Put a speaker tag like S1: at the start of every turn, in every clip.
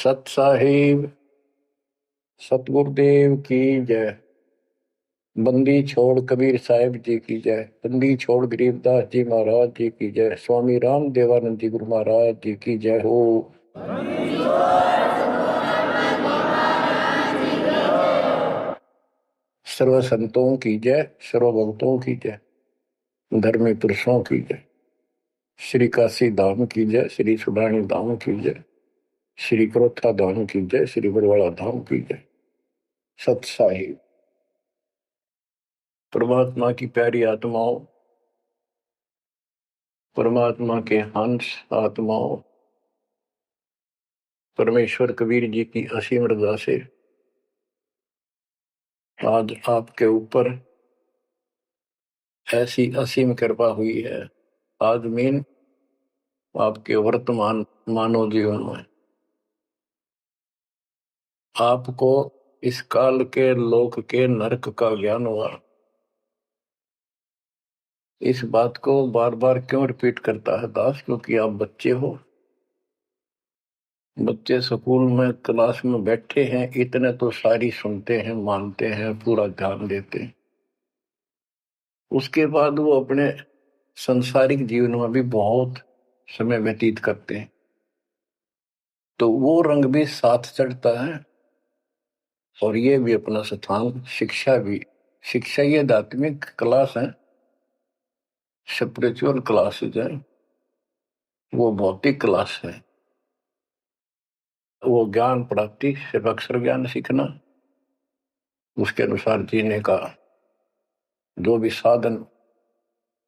S1: सत साहिब सतगुरुदेव की जय। बंदी छोड़ कबीर साहिब जी की जय। बंदी छोड़ गरीबदास जी महाराज जी की जय। स्वामी राम देवानंद जी गुरु महाराज जी की जय हो। सर्व संतों की जय, सर्व भक्तों की जय, धर्मी पुरुषों की जय। श्री काशी धाम की जय, श्री सुडानी धाम की जय, श्री क्रोथा धाम की जय, श्री बरवाड़ा धाम की जय। सत साहिब परमात्मा की प्यारी आत्माओं, परमात्मा के हंस आत्माओं, परमेश्वर कबीर जी की असीम रजा से आज आपके ऊपर ऐसी असीम कृपा हुई है। आदमीन आपके वर्तमान मानव जीवन में आपको इस काल के लोक के नरक का ज्ञान हुआ। इस बात को बार बार क्यों रिपीट करता है दास? क्योंकि आप बच्चे हो। बच्चे स्कूल में क्लास में बैठे हैं, इतने तो सारी सुनते हैं, मानते हैं, पूरा ध्यान देते हैं। उसके बाद वो अपने संसारिक जीवन में भी बहुत समय व्यतीत करते हैं, तो वो रंग भी साथ चढ़ता है। और ये भी अपना स्थान, शिक्षा भी। शिक्षा ये आध्यात्मिक क्लास है, स्पिरिचुअल क्लासेज है, वो भौतिक क्लास है। वो ज्ञान प्राप्ति सिर्फ अक्षर ज्ञान सीखना, उसके अनुसार जीने का जो भी साधन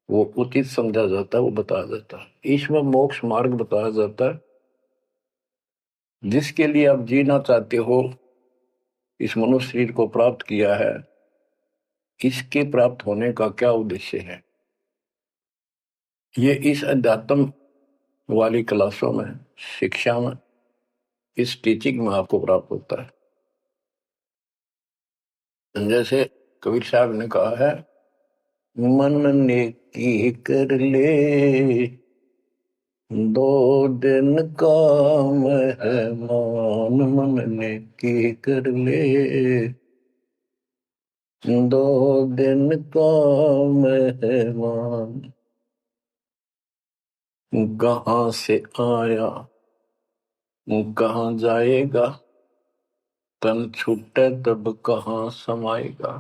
S1: वो उचित समझा जाता है वो बताया जाता है। ईश्वर मोक्ष मार्ग बताया जाता है। जिसके लिए आप जीना चाहते हो, इस मनुष्य शरीर को प्राप्त किया है, इसके प्राप्त होने का क्या उद्देश्य है, ये इस अध्यात्म वाली क्लासों में, शिक्षा में, इस टीचिंग में आपको प्राप्त होता है। जैसे कबीर साहब ने कहा है, मन ने की कर ले दो दिन का मेहमान, मन ने की कर ले दो दिन का मेहमान। कहाँ से आया कहाँ जाएगा, तन छूटे तब कहाँ समाएगा।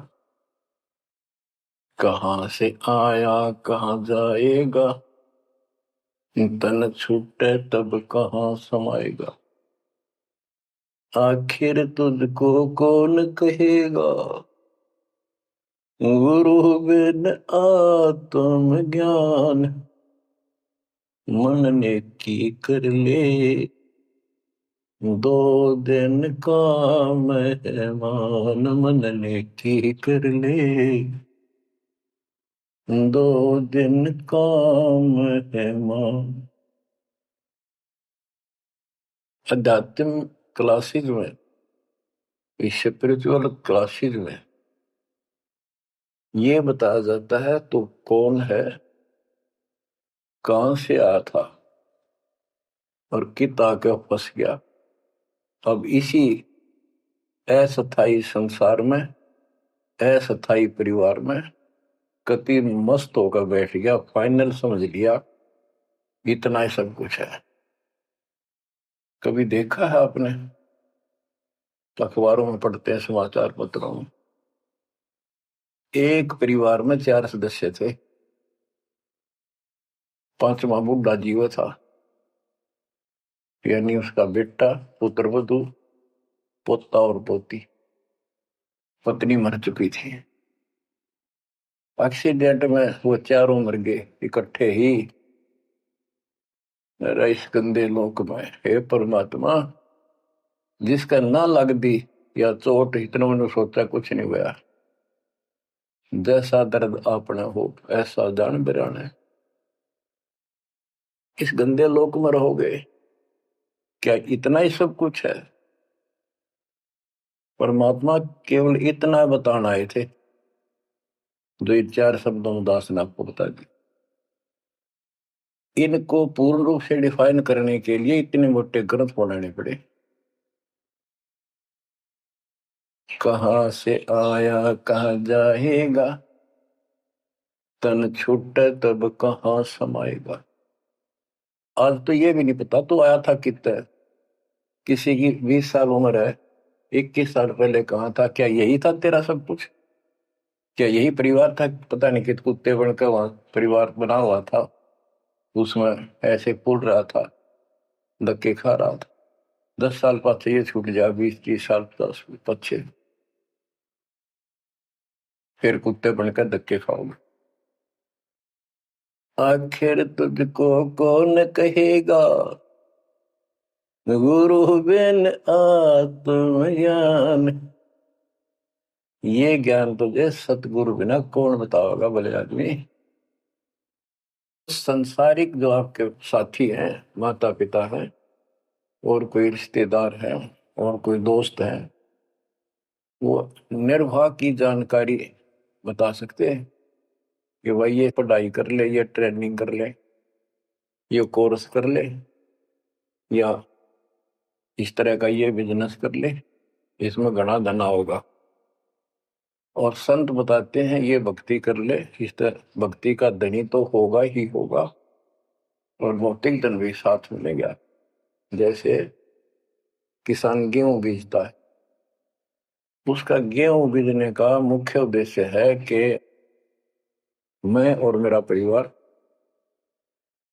S1: कहाँ से आया कहाँ जाएगा, तन छूटे तब कहाँ समाएगा। आखिर तुझको कौन कहेगा, गुरु बिन आत्म ज्ञान। मन ने की कर ले दो दिन का मेहमान, मन ने की कर ले दो दिन का मेहमान। अध्यात्म क्लासेज में, स्पिरिचुअल क्लासेज में ये बताया जाता है तो कौन है, कहां से आया था और कित आके फंस गया। अब इसी अस्थायी संसार में, अस्थायी परिवार में कति मस्त होकर बैठ गया, फाइनल समझ लिया इतना ही सब कुछ है। कभी देखा है आपने, अखबारों में पढ़ते हैं, समाचार पत्रों में, एक परिवार में 4 सदस्य थे, 5वां बुढ़ा जीव था, यानी उसका बेटा, पुत्र वधू, पोता और पोती। पत्नी मर चुकी थी। एक्सीडेंट में वो चारों मर गए इकट्ठे ही। इस गंदे लोक में हे परमात्मा, जिसका ना लग दी या चोट, इतना मैंने सोचा कुछ नहीं हुआ। जैसा दर्द आपने हो ऐसा जान बिराने। इस गंदे लोक में रहोगे, क्या इतना ही सब कुछ है? परमात्मा केवल इतना बताना आए थे, जो ये 4 शब्दों में दास ने आपको बता दी। इनको पूर्ण रूप से डिफाइन करने के लिए इतने मोटे ग्रंथ बनाने पड़े। कहाँ से आया कहाँ जाएगा, तन छूटे तब कहाँ समाएगा। आज तो ये भी नहीं पता तू आया था कितने, किसी की 20 साल उम्र है, 21 साल पहले कहाँ था, क्या यही था तेरा सब कुछ, क्या यही परिवार था, पता नहीं कित कुत्ते बनकर वहां परिवार बना हुआ था, उसमें ऐसे पुल रहा था, धक्के खा रहा था। 10 साल पाछे ये छूट जा, 20-30 साल 10 पीछे फिर कुत्ते बनकर धक्के खाओगे। आखिर तुझको कौन कहेगा, गुरु बिन आत्मज्ञान। ये ज्ञान तुझे सतगुरु बिना कौन बताओगा भले आदमी। संसारिक जो आपके साथी हैं, माता पिता हैं, और कोई रिश्तेदार है, और कोई दोस्त है, वो निर्वाह की जानकारी बता सकते हैं कि भाई ये पढ़ाई कर ले, ये ट्रेनिंग कर ले, ये कोर्स कर ले, या इस तरह का ये बिजनेस कर ले, इसमें घना धना होगा। और संत बताते हैं ये भक्ति कर ले, इस तरह भक्ति का धनी तो होगा ही होगा, और भौतिक धन भी साथ मिलेगा। जैसे किसान गेहूं बीजता है, उसका गेहूं बीजने का मुख्य उद्देश्य है कि मैं और मेरा परिवार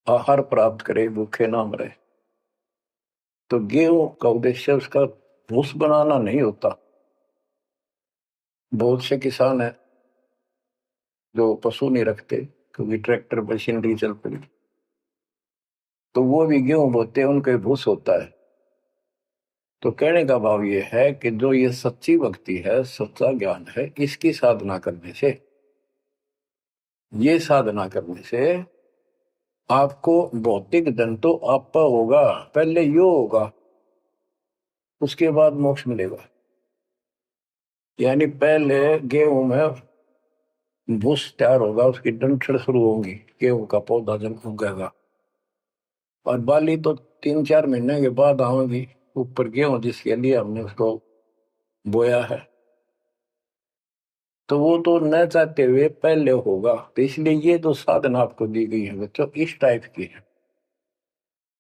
S1: आहार प्राप्त करे, भूखे ना मरे। तो गेहूं का उद्देश्य उसका भूस बनाना नहीं होता। बहुत से किसान है जो पशु नहीं रखते, क्योंकि ट्रैक्टर मशीनरी चल पड़ी, तो वो भी गेहूं बोते हैं, उनका भूस होता है। तो कहने का भाव ये है कि जो ये सच्ची भक्ति है, सच्चा ज्ञान है, इसकी साधना करने से, ये साधना करने से आपको भौतिक धन तो आपका होगा, पहले यो होगा, उसके बाद मोक्ष मिलेगा। यानी पहले गेहूं में भूस तैयार होगा, उसकी डंठल शुरू होगी, गेहूं का पौधा जब उगेगा, और बाली तो 3-4 महीने के बाद आएगी ऊपर, गेहूं जिसके लिए हमने उसको बोया है, तो वो तो न चाहते हुए पहले होगा। तो इसलिए ये जो साधना आपको दी गई है बच्चों, इस टाइप की है,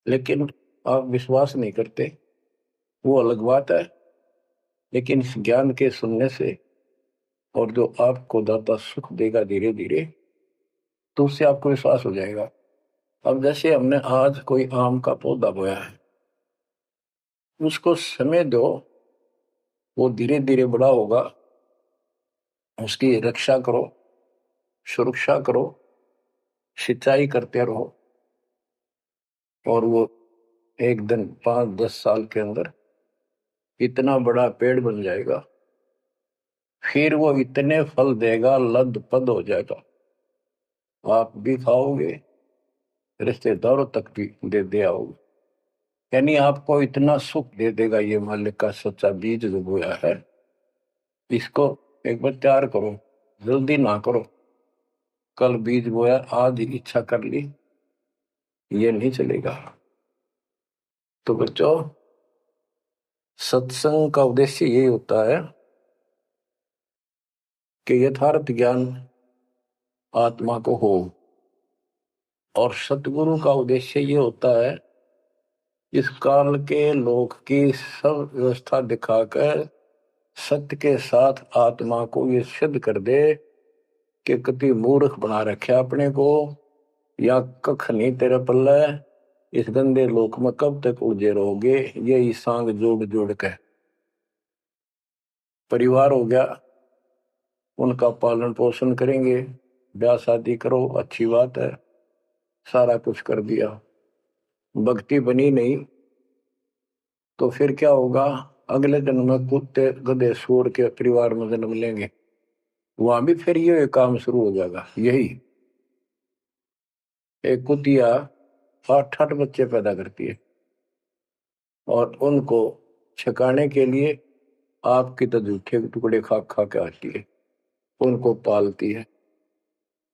S1: लेकिन आप विश्वास नहीं करते, वो अलग बात है। लेकिन इस ज्ञान के सुनने से, और जो आपको दाता सुख देगा धीरे धीरे, तो उससे आपको विश्वास हो जाएगा। अब जैसे हमने आज कोई आम का पौधा बोया है, उसको समय दो, वो धीरे धीरे बड़ा होगा, उसकी रक्षा करो, सुरक्षा करो, सिंचाई करते रहो, और वो एक दिन 5-10 साल के अंदर इतना बड़ा पेड़ बन जाएगा। फिर वो इतने फल देगा, लद पद हो जाएगा, आप भी खाओगे, रिश्तेदारों तक भी दे आओगे। यानी आपको इतना सुख दे देगा ये मालिक का सच्चा बीज जो बोया है। इसको एक बार तैयार करो, जल्दी ना करो, कल बीज बोया आज ही इच्छा कर ली, ये नहीं चलेगा। तो बच्चों, सत्संग का उद्देश्य यही होता है कि यथार्थ ज्ञान आत्मा को हो, और सतगुरु का उद्देश्य ये होता है इस काल के लोक की सब व्यवस्था दिखाकर सत्य के साथ आत्मा को ये सिद्ध कर दे कि कति मूर्ख बना रखे अपने को, या कख नहीं तेरे पल्ले, इस गंदे लोक में कब तक उलझे रहोगे। यही सांग जोड़ जोड़ के परिवार हो गया, उनका पालन पोषण करेंगे, ब्याह शादी करो, अच्छी बात है, सारा कुछ कर दिया, भक्ति बनी नहीं, तो फिर क्या होगा, अगले जन्म में कुत्ते गधे सूर के परिवार में जन्म लेंगे, वहां भी फिर ये काम शुरू हो जाएगा। यही एक कुतिया 8-8 बच्चे पैदा करती है, और उनको छकाने के लिए आपकी तो जूठे टुकड़े खा खा के आती है, उनको पालती है,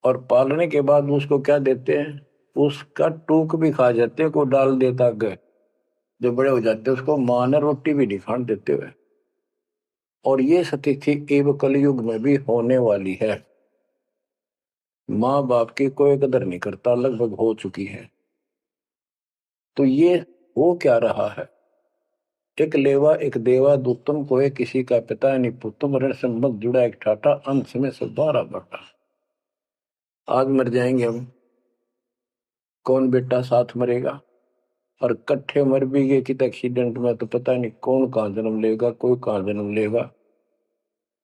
S1: और पालने के बाद उसको क्या देते हैं, उसका टूक भी खा जाते हैं, को डाल देता गए, जो बड़े हो जाते हैं उसको माँ ने रोटी भी नहीं खाने देते हुए। और ये स्थिति एवं कलयुग में भी होने वाली है। माँ बाप की कोई कदर नहीं करता, लगभग हो चुकी है। तो ये हो क्या रहा है? एक लेवा एक देवा दूतम कोई किसी का पिता नहीं पुतुम ऋण संबंध जुड़ा एक ठाटा अंत में से 12 बटा। आज मर जाएंगे हम, कौन बेटा साथ मरेगा? और कट्ठे मर भी गए कित एक्सीडेंट में तो पता नहीं कौन कहाँ जन्म लेगा, कोई कहाँ जन्म लेगा।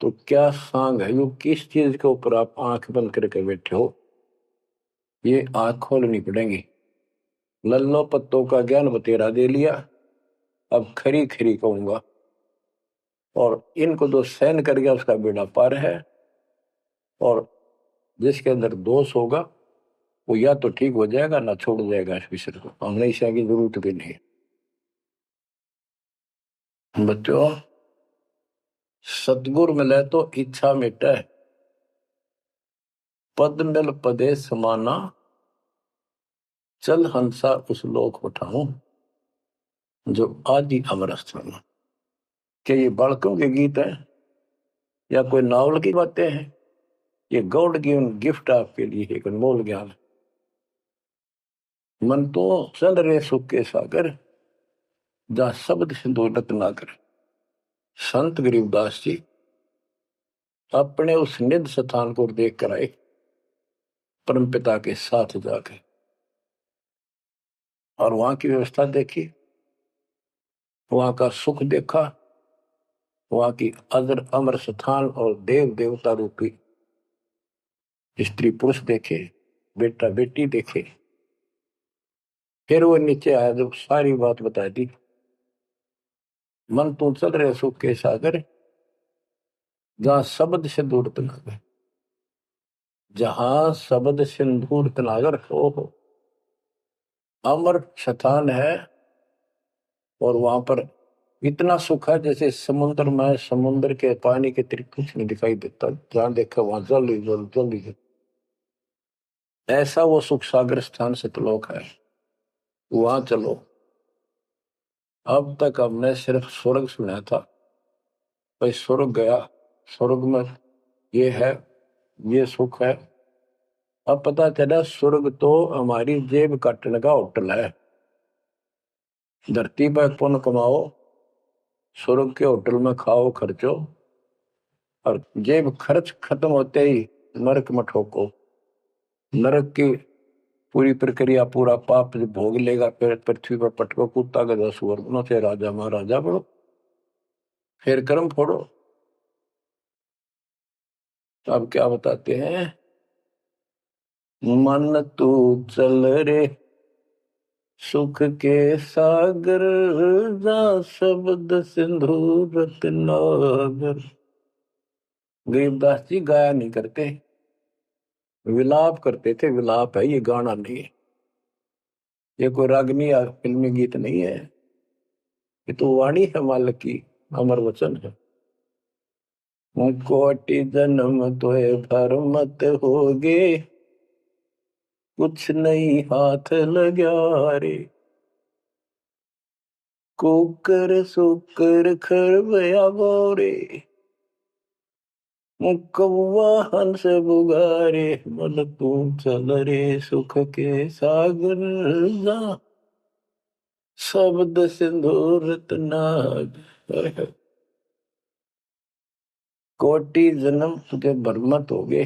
S1: तो क्या सांग है यो, किस चीज के ऊपर आप आंख बंद करके बैठे हो? ये आंख खोलनी पड़ेगी। लल्लो पत्तों का ज्ञान बतेरा दे लिया, अब खरी खरी कहूंगा। और इनको जो सहन कर गया उसका बेड़ा पार है। और जिसके अंदर दोष होगा वो या तो ठीक हो जाएगा ना छोड़ जाएगा इस विषय को। हमेशा की जरूरत भी नहीं। बच्चों, सतगुरु मिले तो इच्छा मिटे, पद मिल पदे समाना, चल हंसा उस लोक उठाऊं जो आदि अमर स्थान। क्या ये बालकों के गीत हैं या कोई नावल की बातें हैं? ये गॉड गिवन गिफ्ट आपके लिए एक अनमोल ज्ञान है। मन तो चल रहे सुख के सागर, जहां शब्द सिंधु रत्नाकर। संत गरीबदास जी अपने उस निध स्थान को देख कर आए, परम पिता के साथ जाकर, और वहां की व्यवस्था देखी, वहां का सुख देखा, वहां की अजर अमर स्थान और देव देवता रूपी स्त्री पुरुष देखे, बेटा बेटी देखे। फिर वो नीचे आया, जब सारी बात बता दी। मन तू चल रहे सुख के सागर, जहां शब्द से दूर तनागर। जहां शब्द सिंदूर तनागर हो अमर स्थान है। और वहां पर इतना सुख है जैसे समुद्र में, समुद्र के पानी के अतिरिक्त कुछ नहीं दिखाई देता। जहां देखा वहां जल ही जल, जल ही जल। ऐसा वो सुख सागर स्थान सतलोक है, वहां चलो। अब तक हमने सिर्फ स्वर्ग सुना था, भाई स्वर्ग गया, स्वर्ग में ये है, ये सुख है। अब पता चला स्वर्ग तो हमारी जेब काटने का होटल है। धरती पर पुण्य कमाओ, स्वर्ग के होटल में खाओ खर्चो, और जेब खर्च खत्म होते ही नरक में ठोको। नरक की पूरी प्रक्रिया, पूरा पाप भोग लेगा, फिर पृथ्वी पर पटको, कुत्ता गधा सुअर बनो, से राजा महाराजा बनो, फिर कर्म फोड़ो। तो अब क्या बताते हैं? मन तू चल रे सुख के सागर, जा शब्द सिंधु रत्नागर। गरीबदास जी गाया नहीं करते, विलाप करते थे। विलाप है, ये गाना नहीं है, ये कोई रागनी या फिल्मी गीत नहीं है। ये तो वाणी है मालिक की, अमर वचन है। कोटि जन्म तोए भर मत होगे, कुछ नहीं हाथ लग्या रे। कुकर सुकर खरबया बोरे, कौवा हंस बुगारे। मन तू चल रे सुख के सागर, जा शब्द सिंदूर रत्नागर। कोटि जन्म तुझे बरमत हो गए,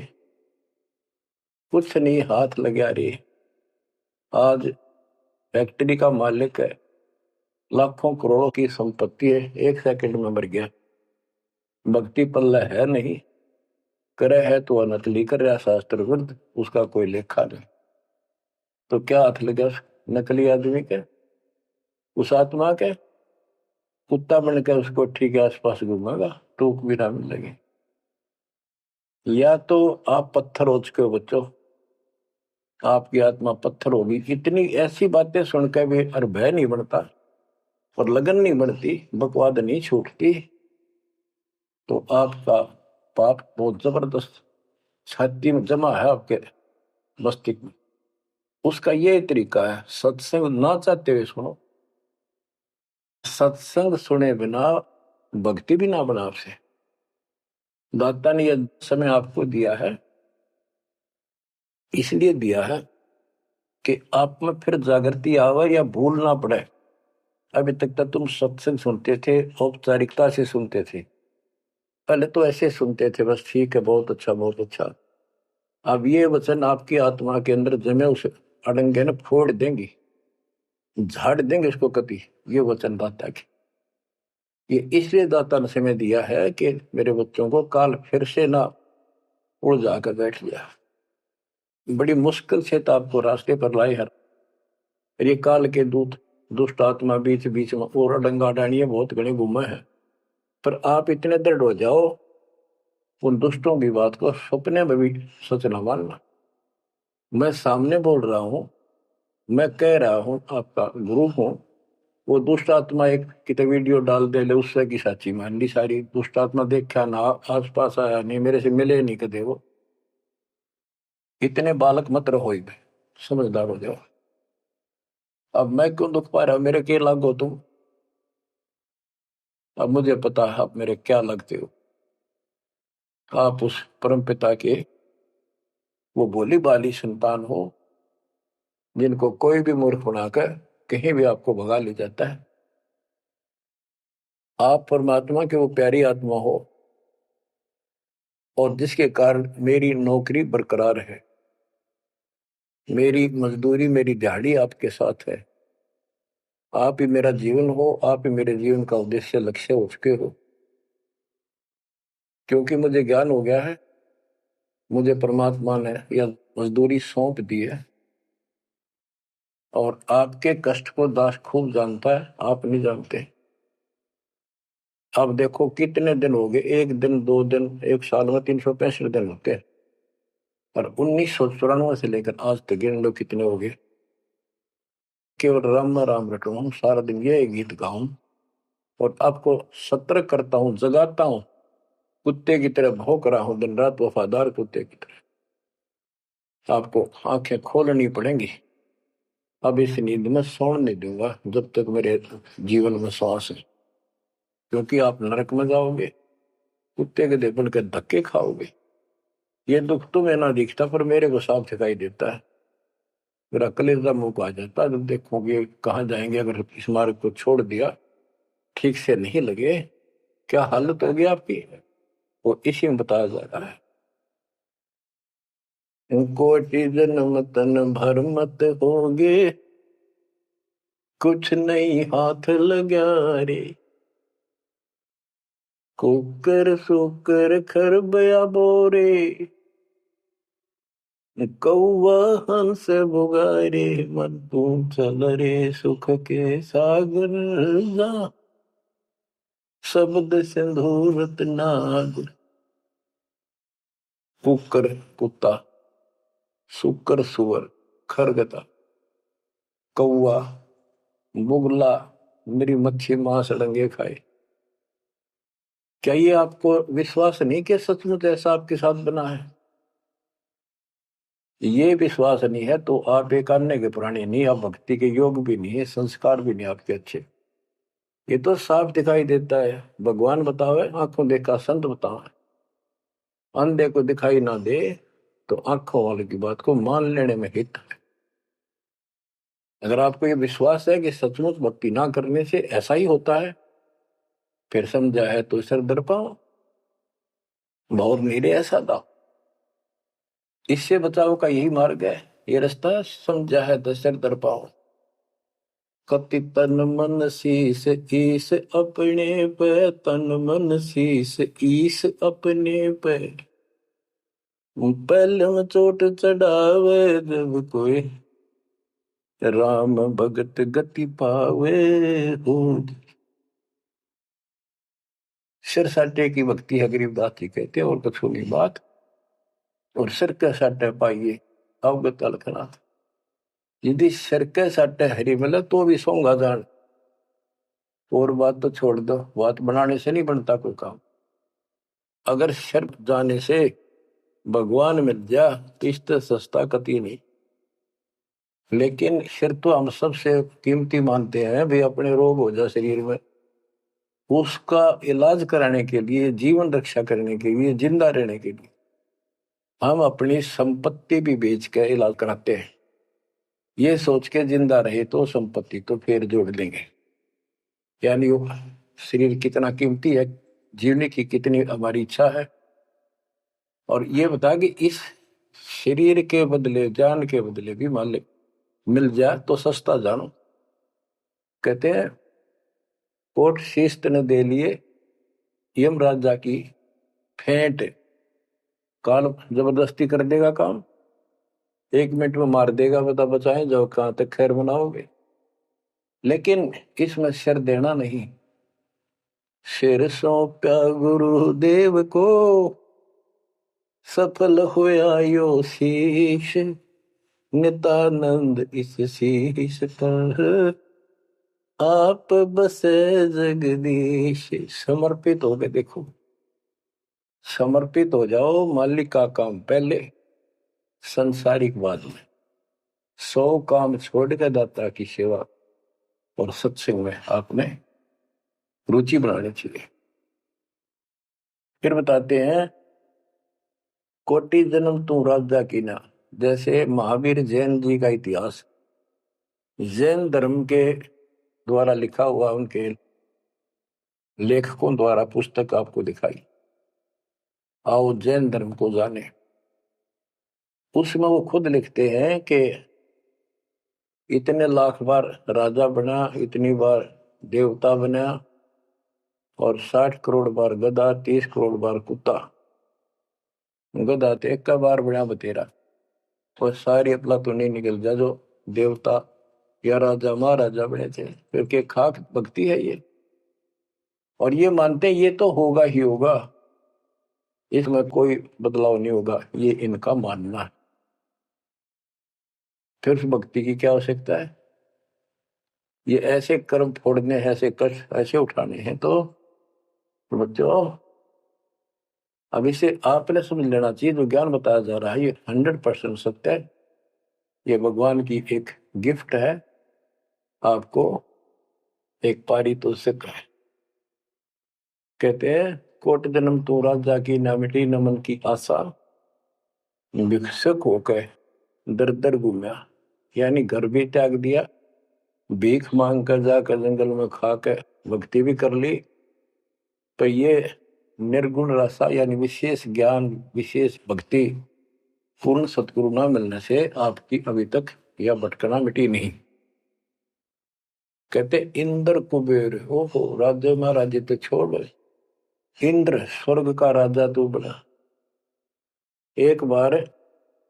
S1: कुछ नहीं हाथ लगा रे। आज फैक्ट्री का मालिक है, लाखों करोड़ों की संपत्ति है, एक सेकंड में मर गया। भक्ति पल्ला है नहीं, करे है तो नकली कर रहा शास्त्र विरुद्ध, उसका कोई लेखा नहीं। तो क्या हाथ लगा नकली आदमी के? उस आत्मा के कुत्ता बन के उसको ठीक है आसपास घूमेगा, टूक भी ना मिलेगी। या तो आप पत्थर हो चुके हो बच्चों, आपकी आत्मा पत्थर होगी। इतनी ऐसी बातें सुनकर भी और भय नहीं बनता और लगन नहीं बढ़ती, बकवाद नहीं छूटती, तो आपका पाप बहुत जबरदस्त छाती में जमा है आपके मस्तिष्क में। उसका ये तरीका है, सत्संग ना चाहते हुए सुनो। सत्संग सुने बिना भक्ति भी ना बना आपसे। दाता ने यह समय आपको दिया है, इसलिए दिया है कि आप में फिर जागृति आवे या भूल ना पड़े। अभी तक तो तुम सत्संग सुनते थे, औपचारिकता से सुनते थे, पहले तो ऐसे सुनते थे, बस ठीक है, बहुत अच्छा बहुत अच्छा। अब ये वचन आपकी आत्मा के अंदर जमे, उसे अड़ंगे न फोड़ देंगे, झाड़ देंगे उसको कभी। ये वचन दाता की, ये इसलिए दाता ने समय दिया है कि मेरे बच्चों को काल फिर से ना उड़ जाकर बैठ गया। बड़ी मुश्किल से तो आपको रास्ते पर लाए हर ये काल के दूत दुष्ट आत्मा बीच बीच में और अडंगा डानिए बहुत घने घूमे हैं, पर आप इतने दृढ़ हो जाओ उन दुष्टों की बात को सपने में भी सच न मानना। मैं सामने बोल रहा हूं, मैं कह रहा हूं, आपका गुरु हूं। वो दुष्ट आत्मा एक कितने वीडियो डाल दे ले, उससे की साची मान ली सारी। दुष्ट आत्मा देखा ना, आस पास आया नहीं, मेरे से मिले नहीं कदे। वो इतने बालक मत रहो, समझदार हो जाओ। अब मैं क्यों दुख पा रहा हूं, मेरे के लागो तुम। अब मुझे पता है आप मेरे क्या लगते हो। आप उस परम पिता के वो भोली बाली संतान हो, जिनको कोई भी मूर्ख बनाकर कहीं भी आपको भगा ले जाता है। आप परमात्मा के वो प्यारी आत्मा हो, और जिसके कारण मेरी नौकरी बरकरार है, मेरी मजदूरी, मेरी दिहाड़ी आपके साथ है। आप ही मेरा जीवन हो, आप ही मेरे जीवन का उद्देश्य लक्ष्य हो चुके हो। क्योंकि मुझे ज्ञान हो गया है, मुझे परमात्मा ने यह मजदूरी सौंप दी है, और आपके कष्ट को दास खूब जानता है, आप नहीं जानते। अब देखो कितने दिन हो गए, एक दिन, 2 दिन, एक साल में 365 दिन होते हैं, और 1994 से लेकर आज तक गिन लो कितने हो गए। केवल राम राम रटो, हम सारा दिन ये गीत गाऊं और आपको सतर्क करता हूं, जगाता हूं। कुत्ते की तरह भौंक रहा हूं दिन रात, वफादार कुत्ते की तरह। आपको आंखें खोलनी पड़ेंगी। अब इस नींद में सोने नहीं दूंगा जब तक मेरे जीवन में श्वास है, क्योंकि आप नरक में जाओगे, कुत्ते के देपन के धक्के खाओगे। ये दुख तुम्हें ना दिखता, पर मेरे को साफ दिखाई देता है। मेरा कलेजा मुंह को आ जाता है जब देखोगे कहाँ जाएंगे। अगर इस मार्ग को छोड़ दिया, ठीक से नहीं लगे, क्या हालत होगी आपकी, वो इसी में बताया जा रहा है। कोटि जन्म तन भर मत होगे, कुछ नहीं हाथ लगा रे। कुकर सुकर खरबया बोरे, कौवा हंस बुगारे। मन तू चल रे सुख के सागर जा, शब्द सिंधूरत नाग। कुकर कुत्ता, सुकर सुअर, खरगता, कौवा, बुगला, मेरी मच्छी मांस अड़ंगे खाए। क्या ये आपको विश्वास नहीं कि सचमुच ऐसा आपके साथ बना है? ये विश्वास नहीं है तो आप एक अन्य के पुराने नहीं, आप भक्ति के योग भी नहीं है, संस्कार भी नहीं आपके अच्छे। ये तो साफ दिखाई देता है। भगवान बतावे, आंखों देखा संत बतावे। अंधे को दिखाई ना दे तो आंखों वाले की बात को मान लेने में हित है। अगर आपको ये विश्वास है कि सचमुच भक्ति ना करने से ऐसा ही होता है, फिर समझा है तो सर दर पाओ, बहुत मेरे ऐसा था। इससे बचाव का यही मार्ग है, ये रास्ता। समझा है तो सर दर पाओ। कति तन मन शीस ईस अपने पे, तन मन शीस ईस अपने पे। पहले में चोट चढ़ावे जब कोई, राम भगत गति पावे हो। सिर साटे की भक्ति है, गरीबदास जी कहते हैं, और कुछ होगी बात। और सिर के साटे पाइए अवगत अलखनाथ। यदि सिर के साटे हरी मिले तो भी सोंगा जान, और बात तो छोड़ दो, बात बनाने से नहीं बनता कोई काम। अगर सिर जाने से भगवान मिल जा तो इससे सस्ता कति नहीं। लेकिन सिर तो हम सबसे कीमती मानते हैं, भी अपने रोग हो जाए शरीर में उसका इलाज कराने के लिए, जीवन रक्षा करने के लिए, जिंदा रहने के लिए हम अपनी संपत्ति भी बेच के इलाज कराते हैं, ये सोच के जिंदा रहे तो संपत्ति तो फिर जोड़ लेंगे। यानी वो शरीर कितना कीमती है, जीने की कितनी हमारी इच्छा है। और ये बता कि इस शरीर के बदले, जान के बदले भी मान मिल जाए तो सस्ता जानो। कहते हैं कोट शिस्त ने दे लिए यम राजा की फेंट, काल जबरदस्ती कर देगा काम, 1 मिनट में मार देगा, बता बचाएं जाओ कहां तक खैर बनाओगे। लेकिन इसमें सिर देना नहीं, सिर सौंपा गुरुदेव को, सफल होया यो शीश, नितानंद इस शीश पर आप बसे जगदीश। समर्पित हो गए, देखो समर्पित हो जाओ, मालिक का काम पहले, संसारिक बाद में। 100 काम छोड़ के दाता की सेवा और सत्संग में आपने रुचि बनानी चाहिए। फिर बताते हैं कोटि जन्म तू राजा की ना। जैसे महावीर जैन जी का इतिहास जैन धर्म के द्वारा लिखा हुआ, उनके लेखकों द्वारा पुस्तक आपको दिखाई, आओ जैन धर्म को जाने। उसमें वो खुद लिखते हैं कि इतने लाख बार राजा बना, इतनी बार देवता बना, और 60 करोड़ बार गधा, 30 करोड़ बार कुत्ता। गधा तो एक का बार बना बतेरा, और सारी अपला तो नहीं निकल जा जो देवता या राजा महाराजा बने थे। फिर के खाक भक्ति है ये। और ये मानते हैं ये तो होगा ही होगा, इसमें कोई बदलाव नहीं होगा, ये इनका मानना है। फिर उस भक्ति की क्या आवश्यकता है? ये ऐसे कर्म फोड़ने हैं, ऐसे कष्ट ऐसे उठाने हैं, तो बच्चों अब इसे आपने समझ लेना चाहिए। जो ज्ञान बताया जा रहा है ये 100% सत्य है, ये भगवान की एक गिफ्ट है आपको, एक पारितोषिक है। कहते हैं कोट जन्म तू राजा की, ना मिटी नमन की आशा, भिक्षुक होकर दर दर घूमया। यानी घर भी त्याग दिया, भीख मांग कर जाकर जंगल में खा कर भक्ति भी कर ली। तो ये निर्गुण रसा यानी विशेष ज्ञान, विशेष भक्ति, पूर्ण सतगुरु न मिलने से आपकी अभी तक यह भटकना मिटी नहीं। कहते इंद्र कुबेर, ओहो राज्य महाराजे तो छोड़, इंद्र स्वर्ग का राजा तू बना। एक बार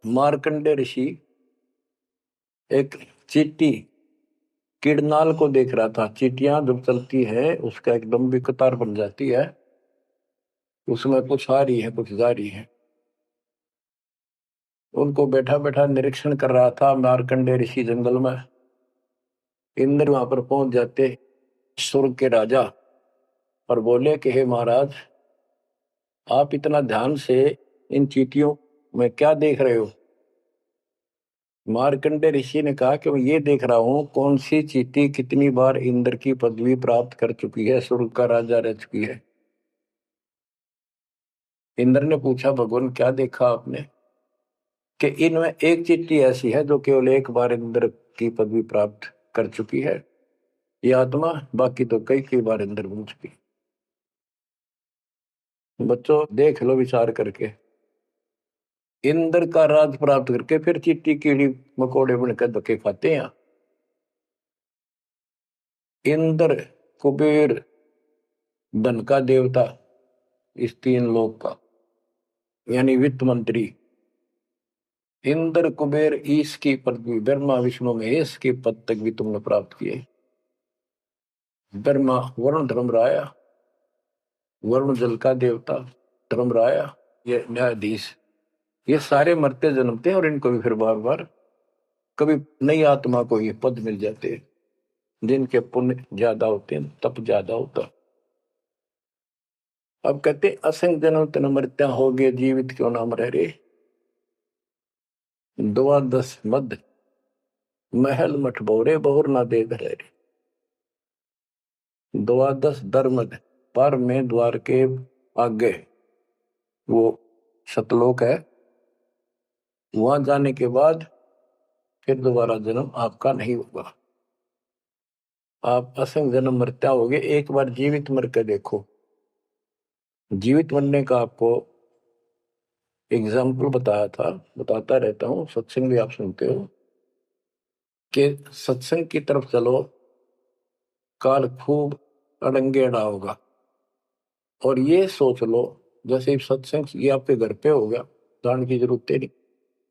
S1: मार्कंडे ऋषि एक चींटी किड़नाल को देख रहा था। चींटियां जब चलती है उसका एकदम भी कतार बन जाती है, उसमें कुछ आ रही है कुछ जा रही है। उनको बैठा बैठा निरीक्षण कर रहा था मार्कंडे ऋषि जंगल में। इंद्र वहां पर पहुंच जाते, स्वर्ग के राजा, और बोले कि हे महाराज, आप इतना ध्यान से इन चींटियों में क्या देख रहे हो? मार्कंडे ऋषि ने कहा कि मैं ये देख रहा हूं कौन सी चींटी कितनी बार इंद्र की पदवी प्राप्त कर चुकी है, स्वर्ग का राजा रह चुकी है। इंद्र ने पूछा भगवान क्या देखा आपने? कि इनमें एक चींटी ऐसी है जो केवल एक बार इंद्र की पदवी प्राप्त कर चुकी है, ये आत्मा, बाकी तो कई कई बार इंद्र बन चुकी। बच्चों देख लो विचार करके, इंद्र का राज प्राप्त करके फिर चींटी कीड़ी मकोड़े बनकर धक्के खाते हैं। इंद्र कुबेर धन का देवता, इस 3 लोक का, यानी वित्त मंत्री। इंद्र कुबेर ईश की पदवी, ब्रह्मा विष्णु महेश के पद तक भी तुमने प्राप्त किए। ब्रह्मा वरुण धर्मराया, वरुण जल का देवता धर्मराया, ये न्यायाधीश, ये सारे मरते जन्मते हैं और इनको भी फिर बार बार कभी नई आत्मा को ये पद मिल जाते हैं। जिनके पुण्य ज्यादा होते हैं, तप ज्यादा होता। अब कहते असंग जन्म तन मृत्या हो गए, जीवित क्यों नाम रह रे। द्वादश मद महल मठ बोरे, बहुर ना दे धरे। द्वादश धर्म पर में द्वार के आगे वो सतलोक है, वहां जाने के बाद फिर दोबारा जन्म आपका नहीं होगा। आप असंग जन्म मरते होगे, एक बार जीवित मर के देखो। जीवित मरने का आपको एग्जाम्पल बताया था, बताता रहता हूँ, सत्संग भी आप सुनते हो, कि सत्संग की तरफ चलो, काल खूब अड़ंगेड़ा होगा। और ये सोच लो जैसे सत्संग ये आपके घर पे हो गया, जान की जरूरत नहीं,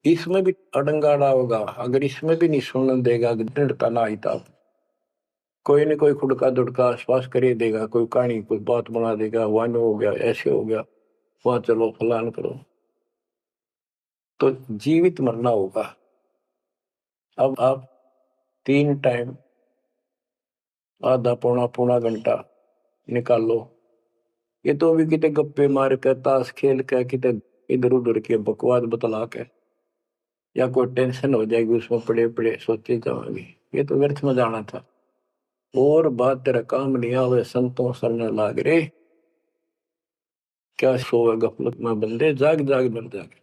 S1: इसमें भी अड़ंगाड़ा होगा। अगर इसमें भी नहीं सुनने देगा, दृढ़ता ना आई था, कोई न कोई खुड़का दुड़का आश्वास कर ही देगा, कोई कहानी कोई बात बना देगा, वन हो गया, ऐसे हो गया, वहां चलो फलान करो, तो जीवित मरना होगा। अब आप 3 टाइम आधा पौना पौना घंटा निकालो, ये तो भी कितने गप्पे मार कर ताश खेल कर कितने इधर उधर के बकवास बतला के, या कोई टेंशन हो जाएगी उसमें पड़े पड़े सोचे जाओगे, ये तो व्यर्थ में जाना था। और बात तेरा काम नहीं आवे, संतों सरने लाग रे, क्या सोवे गफलत में बंदे, जाग जाग मर जागे।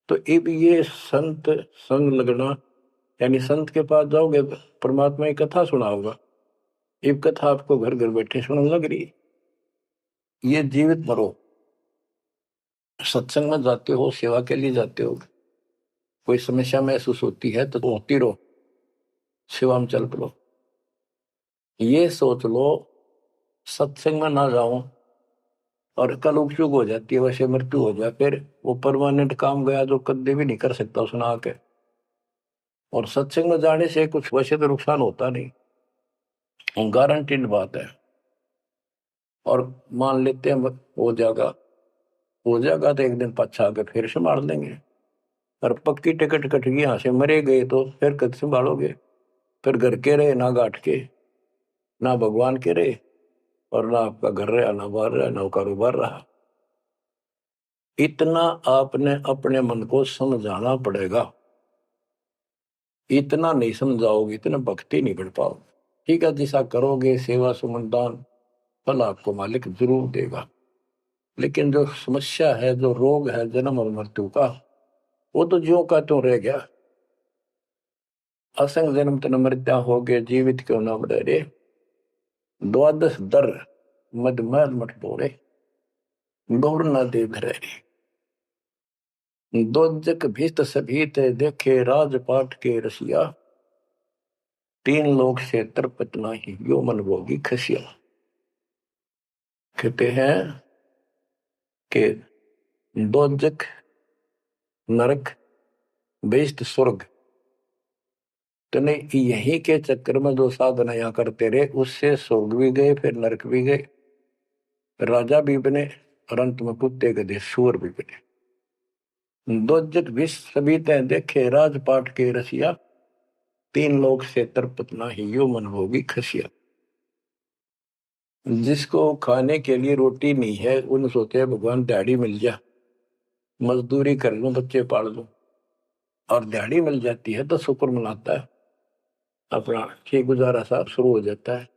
S1: तो अब ये संत संग लगना, यानी संत के पास जाओगे परमात्मा की कथा सुना होगा, ये कथा आपको घर घर बैठे सुनने लग रही। ये जीवित मरो, सत्संग में जाते हो, सेवा के लिए जाते हो, कोई समस्या महसूस होती है तो होती रहो, सेवा में चल पड़ो। ये सोच लो सत्संग में ना जाऊं और कल उपयोग हो जाती है, वैसे मृत्यु हो जाए, फिर वो परमानेंट काम गया जो कभी भी नहीं कर सकता सुना के। और सत्संग में जाने से कुछ वैसे तो नुकसान होता नहीं, गारंटीड बात है। और मान लेते हैं हो जाएगा तो एक दिन पछा के फिर संभाल लेंगे। और पक्की टिकट कट गई, यहाँ से मरे गए तो फिर कद संभालोगे? फिर घर के रहे ना गांठ के, ना भगवान के रहे, और ना आपका घर रहा, ना बाहर रहा, ना कारोबार रहा। इतना आपने अपने मन को समझाना पड़ेगा, इतना नहीं समझाओगे इतना भक्ति नहीं बढ़ पाओगे। ठीक है, जैसा करोगे सेवा सुमन दान, फल आपको मालिक जरूर देगा। लेकिन जो समस्या है, जो रोग है जन्म और मृत्यु का, वो तो ज्यों का त्यों रह गया। असंग जन्म तन मृत्या हो गए, जीवित क्यों न डरे, द्वादश दर मद मैल मठ बोरे, गौर न दे धरे। दोजक भीत सभीत देखे राजपाट के रसिया, 3 लोक से तरपत नाही, यो मन भोगी खसिया। कहते हैं कि दोजक नरक बेस्ट स्वर्ग, तो नहीं यही के चक्कर में जो साधना यहाँ करते रहे, उससे स्वर्ग भी गए, फिर नरक भी गए, राजा भी बने, और अंत में कुत्ते गधे सूअर भी बने। दोजक विष सभी तय देखे राजपाट के रसिया, 3 लोक से तरपत नाही, यो मन भोगी खसिया। जिसको खाने के लिए रोटी नहीं है, उन सोचे है भगवान दिहाड़ी मिल जा, मजदूरी कर लूं, बच्चे पाल लूं, और दिहाड़ी मिल जाती है तो शुक्र मनाता है, अपना ठीक गुजारा साहब शुरू हो जाता है।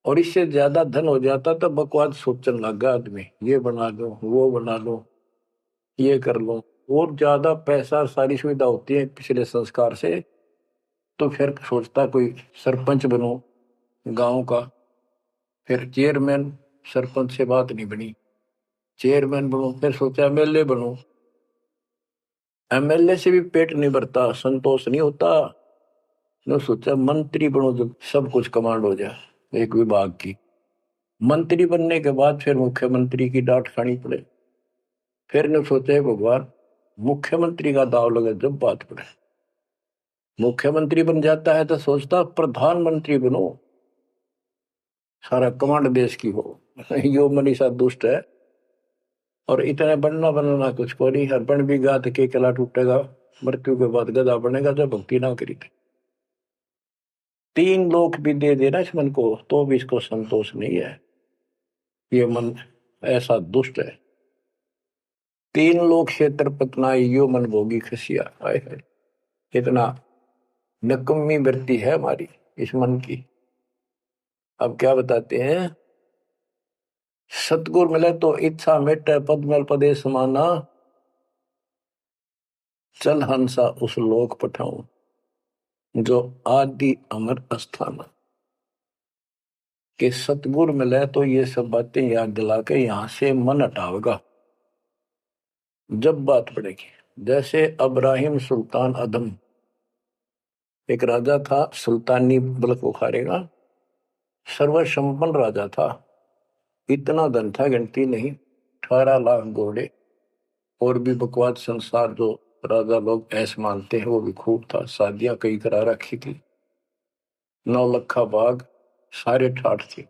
S1: और इससे ज्यादा धन हो जाता तो बकवास सोचने लगा आदमी, ये बना लो, वो बना लो, ये कर लो। और ज्यादा पैसा सारी सुविधा होती है पिछले संस्कार से, तो फिर सोचता कोई सरपंच बनूं गांव का, फिर चेयरमैन, सरपंच से बात नहीं बनी, चेयरमैन बनूं, फिर सोचा एमएलए बनूं, एमएलए से भी पेट नहीं भरता, संतोष नहीं होता, ने सोचा मंत्री बनो, जब सब कुछ कमांड हो जाए एक विभाग की। मंत्री बनने के बाद फिर मुख्यमंत्री की डांट खानी पड़े, फिर ने सोचा भगवान मुख्यमंत्री का दाव लगे जब बात पड़े। मुख्यमंत्री बन जाता है तो सोचता प्रधानमंत्री बनो, सारा कमांड देश की हो। यो मनीषा दुष्ट है, और इतने बनना बनना कुछ को नहीं, हर बन भी गा के किला टूटेगा, मृत्यु के बाद गधा बनेगा जब भक्ति ना करी थी। 3 लोक भी दे देना इस मन को, तो भी इसको संतोष नहीं है, ये मन ऐसा दुष्ट है। 3 लोक से तरपत नाई, यो मन भोगी खसिया। आए है, इतना नकम्मी वृत्ति है हमारी इस मन की। अब क्या बताते हैं सतगुर मिले तो इच्छा मिटे, पद मेल पदे समाना, चल हंसा उस लोक पठाऊं, जो आदि अमर अस्थाना। कि सतगुर मिले तो ये सब बातें याद दिला के यहां से मन हटावेगा जब बात पड़ेगी। जैसे अब्राहिम सुल्तान अदम, एक राजा था, सुल्तानी मुल्क उखाड़ेगा, सर्वसंपन्न राजा था, इतना धन था गिनती नहीं, 18 लाख घोड़े और भी बकवास संसार जो राजा लोग ऐसे मानते हैं वो भी खूब था, शादियां कई करा रखी थी, 9 लखा बाग, सारे ठाठ थी।